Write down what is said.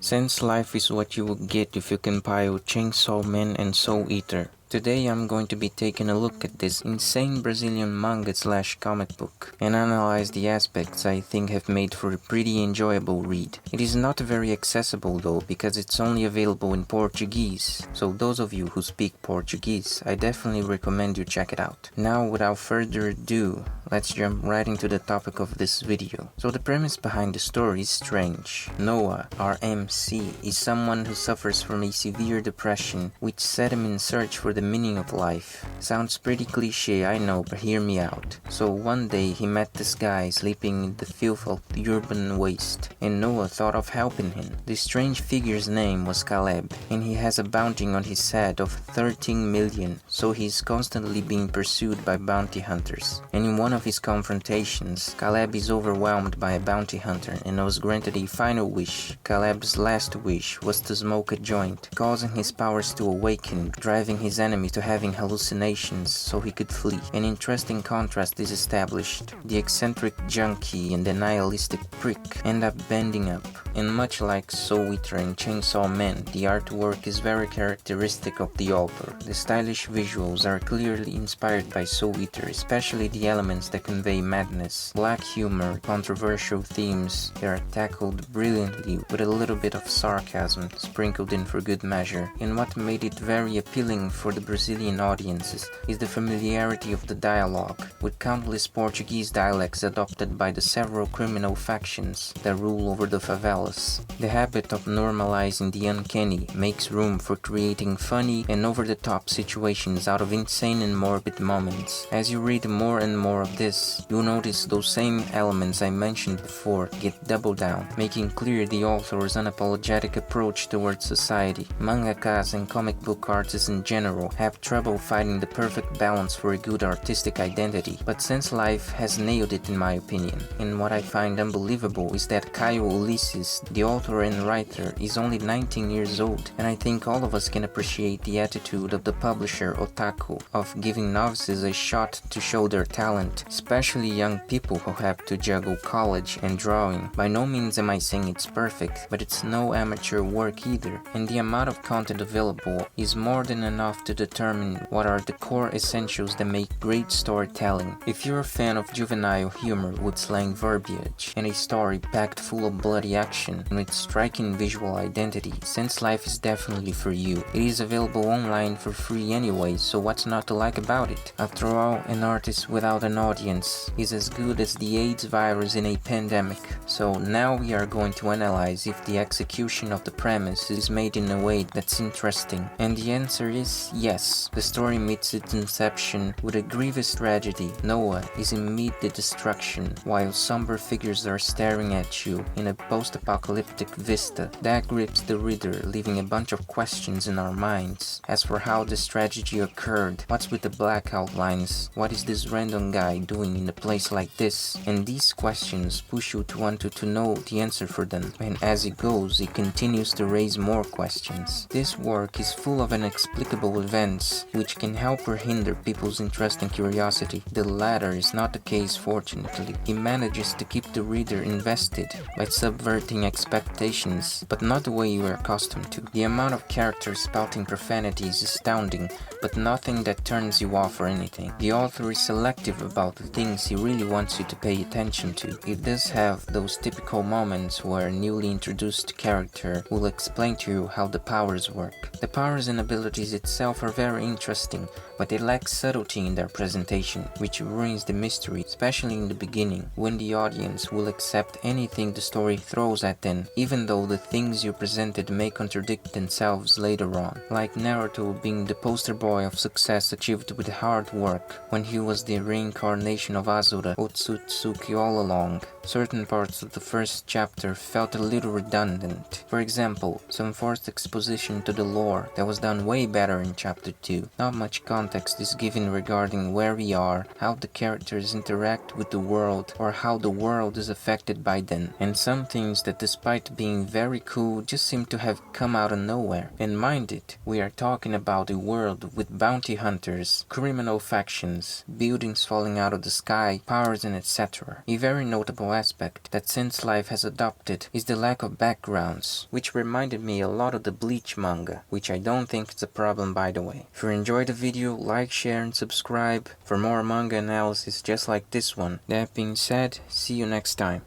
Since life is what you would get if you compile Chainsaw Man and Soul Eater. Today I'm going to be taking a look at this insane Brazilian manga slash comic book and analyze the aspects I think have made for a pretty enjoyable read. It is not very accessible though because it's only available in Portuguese, so those of you who speak Portuguese, I definitely recommend you check it out. Now without further ado, let's jump right into the topic of this video. So the premise behind the story is strange. Noah, our MC, is someone who suffers from a severe depression which set him in search for the meaning of life. Sounds pretty cliche, I know, but hear me out. So one day he met this guy sleeping in the filth of the urban waste, and Noah thought of helping him. This strange figure's name was Caleb, and he has a bounty on his head of 13 million, so he's constantly being pursued by bounty hunters. And in one of his confrontations, Caleb is overwhelmed by a bounty hunter and was granted a final wish. Caleb's last wish was to smoke a joint, causing his powers to awaken, driving his enemy to having hallucinations so he could flee. An interesting contrast is established. The eccentric junkie and the nihilistic prick end up bending up, and much like Soul Eater and Chainsaw Man, the artwork is very characteristic of the author. The stylish visuals are clearly inspired by Soul Eater, especially the elements that convey madness, black humor, controversial themes. They are tackled brilliantly with a little bit of sarcasm sprinkled in for good measure, and what made it very appealing for the Brazilian audiences is the familiarity of the dialogue, with countless Portuguese dialects adopted by the several criminal factions that rule over the favelas. The habit of normalizing the uncanny makes room for creating funny and over-the-top situations out of insane and morbid moments. As you read more and more of this, you'll notice those same elements I mentioned before get doubled down, making clear the author's unapologetic approach towards society. Mangakas and comic book artists in general have trouble finding the perfect balance for a good artistic identity, but since life has nailed it in my opinion. And what I find unbelievable is that Caio Ulysses, the author and writer, is only 19 years old, and I think all of us can appreciate the attitude of the publisher Otaku of giving novices a shot to show their talent, especially young people who have to juggle college and drawing. By no means am I saying it's perfect, but it's no amateur work either, and the amount of content available is more than enough to determine what are the core essentials that make great storytelling. If you're a fan of juvenile humor with slang verbiage and a story packed full of bloody action and with striking visual identity, Since Life is definitely for you. It is available online for free anyway, so what's not to like about it? After all, an artist without an audience is as good as the AIDS virus in a pandemic. So now we are going to analyze if the execution of the premise is made in a way that's interesting. And the answer is yes. The story meets its inception with a grievous tragedy. Noah is in immediate destruction, while somber figures are staring at you in a post-apocalyptic vista that grips the reader, leaving a bunch of questions in our minds. As for how this tragedy occurred, what's with the black outlines, what is this random guy doing in a place like this? And these questions push you to want to know the answer for them, and as it goes, it continues to raise more questions. This work is full of inexplicable events which can help or hinder people's interest and curiosity. The latter is not the case, fortunately. It manages to keep the reader invested by subverting expectations, but not the way you are accustomed to. The amount of characters spouting profanity is astounding, but nothing that turns you off or anything. The author is selective about the things he really wants you to pay attention to. It does have those typical moments where a newly introduced character will explain to you how the powers work. The powers and abilities itself are very interesting, but they lack subtlety in their presentation, which ruins the mystery, especially in the beginning, when the audience will accept anything the story throws at them, even though the things you presented may contradict themselves later on. Like Naruto being the poster boy of success achieved with hard work, when he was the reincarnation of Asura Otsutsuki all along. Certain parts of the first chapter felt a little redundant. For example, some forced exposition to the lore that was done way better in chapter 2. Not much context is given regarding where we are, how the characters interact with the world, or how the world is affected by them. And some things that despite being very cool just seem to have come out of nowhere. And mind it, we are talking about a world with bounty hunters, criminal factions, buildings falling out of the sky, powers and etc. A very notable final aspect that Sense Life has adopted is the lack of backgrounds, which reminded me a lot of the Bleach manga, which I don't think is a problem by the way. If you enjoyed the video, like, share and subscribe for more manga analysis just like this one. That being said, see you next time.